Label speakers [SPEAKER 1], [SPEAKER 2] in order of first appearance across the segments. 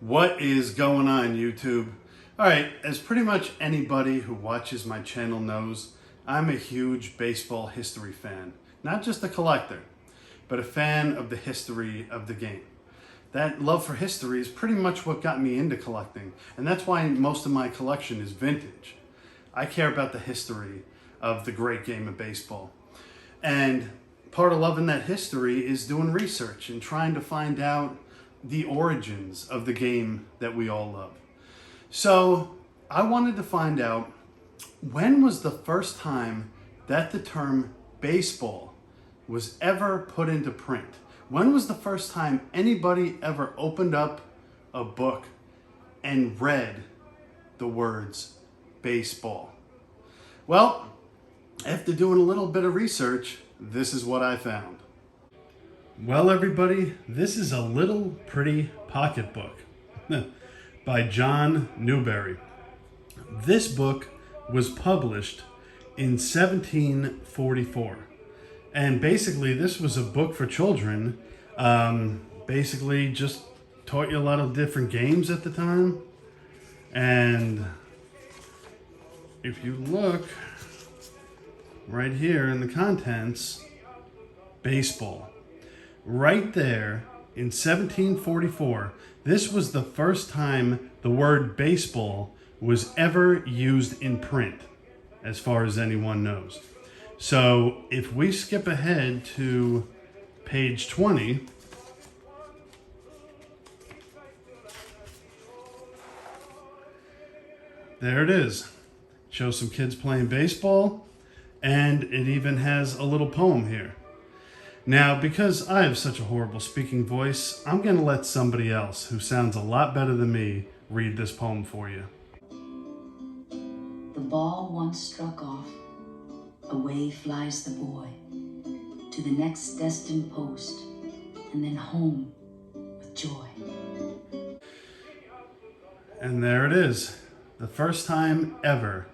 [SPEAKER 1] What is going on, YouTube? Alright, as pretty much anybody who watches my channel knows, I'm a huge baseball history fan. Not just a collector, but a fan of the history of the game. That love for history is pretty much what got me into collecting, and that's why most of my collection is vintage. I care about the history of the great game of baseball. And part of loving that history is doing research and trying to find out the origins of the game that we all love. So I wanted to find out, when was the first time that the term baseball was ever put into print? When was the first time anybody ever opened up a book and read the words baseball? Well, after doing a little bit of research, this is what I found. Well, everybody, this is a little pretty pocketbook by John Newbery. This book was published in 1744. And basically, this was a book for children. Basically, just taught you a lot of different games at the time. And if you look right here in the contents, baseball. Right there in 1744, this was the first time the word baseball was ever used in print, as far as anyone knows. So if we skip ahead to page 20, there it is. Shows some kids playing baseball, and it even has a little poem here. Now, because I have such a horrible speaking voice, I'm going to let somebody else who sounds a lot better than me read this poem for you.
[SPEAKER 2] The ball once struck off, away flies the boy, to the next destined post, and then home with joy.
[SPEAKER 1] And there it is. The first time ever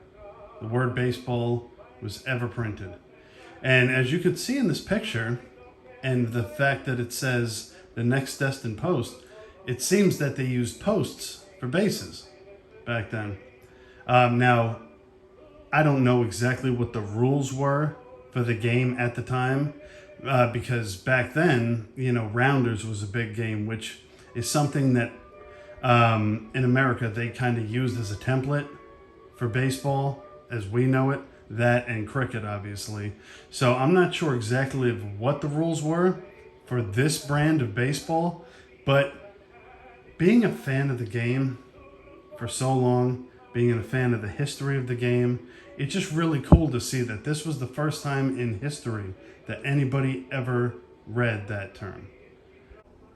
[SPEAKER 1] the word baseball was ever printed. And as you can see in this picture, and the fact that it says the next destined post, it seems that they used posts for bases back then. Now, I don't know exactly what the rules were for the game at the time, because back then, rounders was a big game, which is something that in America they kind of used as a template for baseball as we know it. That and cricket, obviously. So I'm not sure exactly of what the rules were for this brand of baseball, but being a fan of the game for so long, being a fan of the history of the game, it's just really cool to see that this was the first time in history that anybody ever read that term.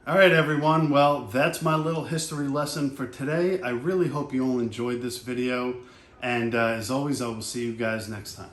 [SPEAKER 1] All right, everyone. Well, that's my little history lesson for today. I really hope you all enjoyed this video. And as always, I will see you guys next time.